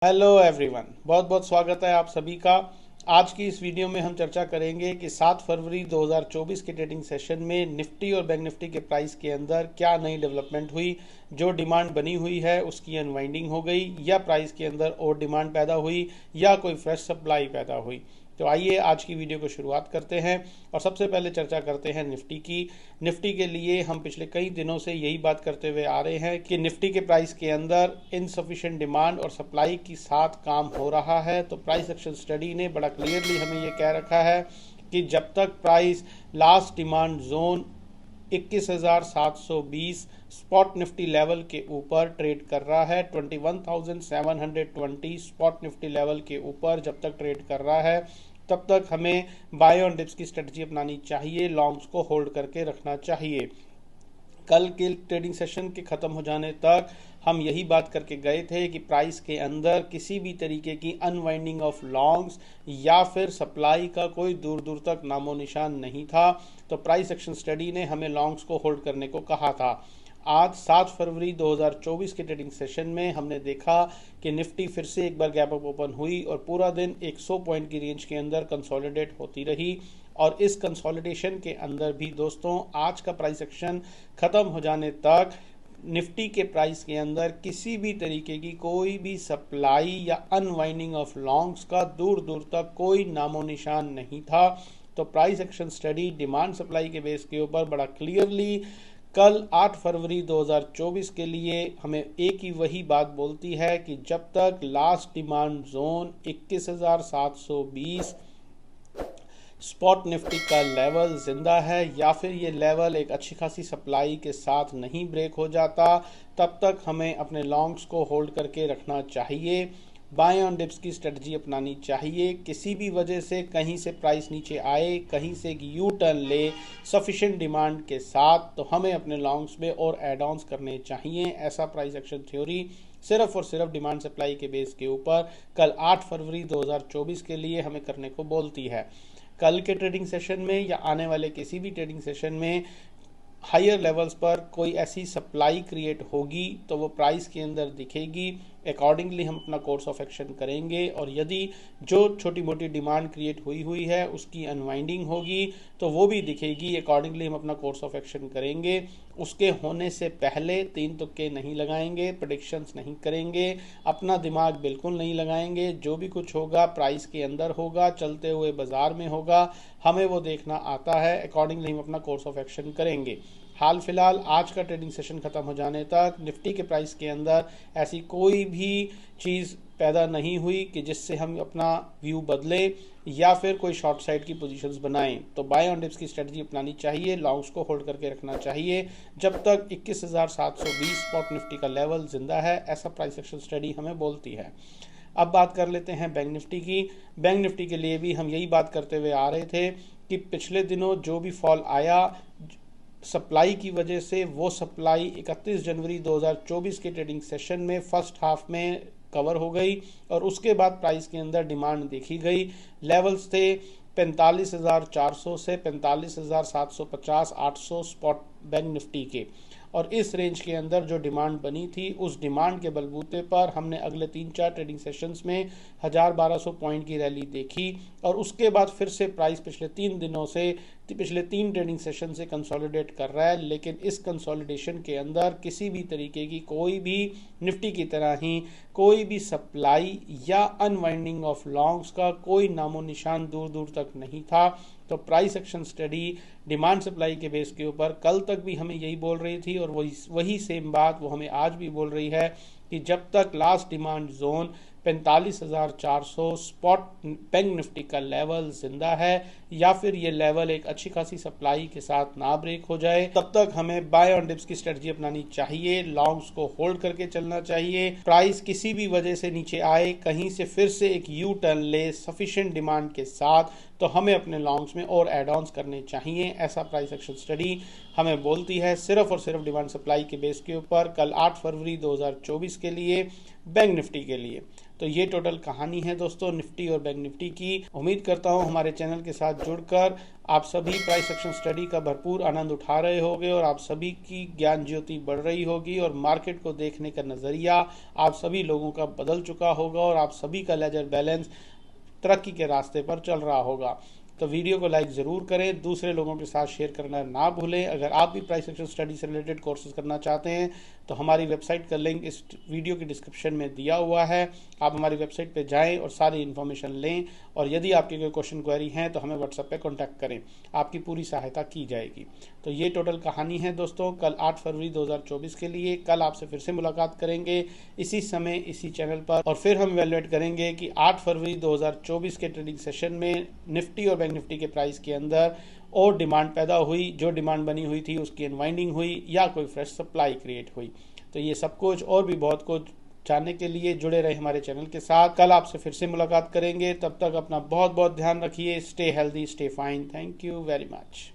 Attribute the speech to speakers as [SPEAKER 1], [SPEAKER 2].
[SPEAKER 1] Hello everyone, बहुत बहुत स्वागत है आप सभी का। आज की इस वीडियो में हम चर्चा करेंगे कि 7 फरवरी 2024 के ट्रेडिंग सेशन में निफ्टी और बैंक निफ्टी के प्राइस के अंदर क्या नई डेवलपमेंट हुई। जो डिमांड बनी हुई है उसकी अनवाइंडिंग हो गई या प्राइस के अंदर और डिमांड पैदा हुई या कोई फ्रेश सप्लाई पैदा हुई। तो आइए आज की वीडियो को शुरुआत करते हैं और सबसे पहले चर्चा करते हैं निफ्टी की। निफ्टी के लिए हम पिछले कई दिनों से यही बात करते हुए आ रहे हैं कि निफ्टी के प्राइस के अंदर इनसफिशिएंट डिमांड और सप्लाई के साथ काम हो रहा है। तो प्राइस एक्शन स्टडी ने बड़ा क्लियरली हमें ये कह रखा है कि जब तक price last demand zone 21,720 spot Nifty level के ऊपर ट्रेड कर रहा है, 21,720 स्पॉट निफ्टी लेवल के ऊपर जब तक ट्रेड कर रहा है तब तक हमें बाय ऑन डिप्स की स्ट्रेटजी अपनानी चाहिए, लॉन्ग्स को होल्ड करके रखना चाहिए। कल के ट्रेडिंग सेशन के खत्म हो जाने तक हम यही बात करके गए थे कि प्राइस के अंदर किसी भी तरीके की अनवाइंडिंग ऑफ लॉन्ग्स या फिर सप्लाई का कोई दूर दूर तक नामो निशान नहीं था। तो प्राइस एक्शन स्टडी ने हमें लॉन्ग्स को होल्ड करने को कहा था। आज 7 फरवरी 2024 के ट्रेडिंग सेशन में हमने देखा कि निफ्टी फिर से एक बार गैप अप ओपन हुई और पूरा दिन 100 पॉइंट की रेंज के अंदर कंसोलिडेट होती रही। और इस कंसोलिडेशन के अंदर भी दोस्तों आज का प्राइस एक्शन खत्म हो जाने तक निफ्टी के प्राइस के अंदर किसी भी तरीके की कोई भी सप्लाई या अनवाइंडिंग ऑफ लॉन्ग्स का दूर दूर तक कोई नामो निशान नहीं था। तो price action study demand supply के बेस के ऊपर बड़ा क्लियरली कल 8 फरवरी 2024 के लिए हमें एक ही वही बात बोलती है कि जब तक last demand zone 21,720 spot Nifty का लेवल जिंदा है या फिर ये लेवल एक अच्छी खासी सप्लाई के साथ नहीं ब्रेक हो जाता तब तक हमें अपने लॉन्ग्स को होल्ड करके रखना चाहिए, बाय ऑन डिप्स की स्ट्रेटजी अपनानी चाहिए। किसी भी वजह से कहीं से प्राइस नीचे आए, कहीं से एक यू टर्न ले सफिशिएंट डिमांड के साथ, तो हमें अपने लॉन्ग्स में और एड ऑन्स करने चाहिए। ऐसा प्राइस एक्शन थ्योरी सिर्फ और सिर्फ डिमांड सप्लाई के बेस के ऊपर कल 8 फरवरी 2024 के लिए हमें करने को बोलती है। कल के ट्रेडिंग सेशन में या आने वाले किसी भी ट्रेडिंग सेशन में हायर लेवल्स पर कोई ऐसी सप्लाई क्रिएट होगी तो वो प्राइस के अंदर दिखेगी। अकॉर्डिंगली हम अपना कोर्स ऑफ एक्शन करेंगे और यदि जो छोटी मोटी डिमांड क्रिएट हुई है उसकी अनवाइंडिंग होगी तो वो भी दिखेगी। अकॉर्डिंगली हम अपना कोर्स ऑफ एक्शन करेंगे। उसके होने से पहले तीन तुक्के नहीं लगाएंगे, प्रेडिक्शंस नहीं करेंगे, अपना दिमाग बिल्कुल नहीं लगाएंगे। जो भी कुछ होगा प्राइस के अंदर होगा, चलते हुए बाजार में होगा, हमें वो देखना आता है। अकॉर्डिंगली हम अपना कोर्स ऑफ एक्शन करेंगे। हाल फिलहाल आज का ट्रेडिंग सेशन खत्म हो जाने तक निफ्टी के प्राइस के अंदर ऐसी कोई भी चीज़ पैदा नहीं हुई कि जिससे हम अपना व्यू बदले या फिर कोई शॉर्ट साइड की पोजीशंस बनाएं। तो बाय ऑन डिप्स की स्ट्रेटजी अपनानी चाहिए, लॉन्ग्स को होल्ड करके रखना चाहिए जब तक 21,720 स्पॉट निफ्टी का लेवल जिंदा है। ऐसा प्राइस एक्शन स्टडी हमें बोलती है। अब बात कर लेते हैं बैंक निफ्टी की। बैंक निफ्टी के लिए भी हम यही बात करते हुए आ रहे थे कि पिछले दिनों जो भी फॉल आया सप्लाई की वजह से, वो सप्लाई 31 जनवरी 2024 के ट्रेडिंग सेशन में फर्स्ट हाफ में कवर हो गई और उसके बाद प्राइस के अंदर डिमांड देखी गई। लेवल्स थे 45,400 से 45,750 800 स्पॉट बैंक निफ्टी के, और इस रेंज के अंदर जो डिमांड बनी थी उस डिमांड के बलबूते पर हमने अगले 3-4 ट्रेडिंग सेशंस में 1,000-1,200 पॉइंट की रैली देखी और उसके बाद फिर से प्राइस पिछले 3 दिनों से, पिछले 3 ट्रेडिंग सेशन से कंसोलिडेट कर रहा है। लेकिन इस कंसोलिडेशन के अंदर किसी भी तरीके की कोई भी निफ्टी की तरह ही कोई भी सप्लाई या अनवाइंडिंग ऑफ लॉन्ग्स का कोई नामो निशान दूर दूर तक नहीं था। तो price action study demand supply के बेस के ऊपर कल तक भी हमें यही बोल रही थी और वही सेम बात वो हमें आज भी बोल रही है कि जब तक last demand zone 45,400 spot bank Nifty का लेवल जिंदा है या फिर ये लेवल एक अच्छी खासी सप्लाई के साथ ना ब्रेक हो जाए तब तक हमें बाय ऑन डिप्स की स्ट्रेटजी अपनानी चाहिए, लॉन्ग्स को होल्ड करके चलना चाहिए। प्राइस किसी भी वजह से नीचे आए, कहीं से फिर से एक यू टर्न ले सफिशिएंट डिमांड के साथ, तो हमें अपने लॉन्ग्स में और एड ऑन्स करने चाहिए। ऐसा प्राइस एक्शन स्टडी हमें बोलती है सिर्फ और सिर्फ डिमांड सप्लाई के बेस के ऊपर कल 8 फरवरी 2024 के लिए। बैंक निफ्टी के लिए। तो ये टोटल कहानी है दोस्तों निफ्टी और बैंक निफ्टी की। उम्मीद करता हूँ हमारे चैनल के साथ जुड़कर आप सभी प्राइस एक्शन स्टडी का भरपूर आनंद उठा रहे होंगे और आप सभी की ज्ञान ज्योति बढ़ रही होगी और मार्केट को देखने का नज़रिया आप सभी लोगों का बदल चुका होगा और आप सभी का लेजर बैलेंस तरक्की के रास्ते पर चल रहा होगा। तो वीडियो को लाइक ज़रूर करें, दूसरे लोगों के साथ शेयर करना ना भूलें। अगर आप भी प्राइस एक्शन स्टडी से रिलेटेड कोर्सेज करना चाहते हैं तो हमारी वेबसाइट का लिंक इस वीडियो की डिस्क्रिप्शन में दिया हुआ है। आप हमारी वेबसाइट पे जाएं और सारी इन्फॉर्मेशन लें और यदि आपके कोई क्वेश्चन क्वेरी हैं तो हमें व्हाट्सएप पे कांटेक्ट करें, आपकी पूरी सहायता की जाएगी। तो ये टोटल कहानी है दोस्तों कल 8 फरवरी 2024 के लिए। कल आपसे फिर से मुलाकात करेंगे इसी समय इसी चैनल पर और फिर हम इवैल्यूएट करेंगे कि 8 फरवरी 2024 के ट्रेडिंग सेशन में निफ्टी और बैंक निफ्टी के प्राइस के अंदर और डिमांड पैदा हुई, जो डिमांड बनी हुई थी उसकी अनवाइंडिंग हुई या कोई फ्रेश सप्लाई क्रिएट हुई। तो ये सब कुछ और भी बहुत कुछ जानने के लिए जुड़े रहे हमारे चैनल के साथ। कल आपसे फिर से मुलाकात करेंगे, तब तक अपना बहुत बहुत ध्यान रखिए। Stay healthy, stay fine. Thank you very much.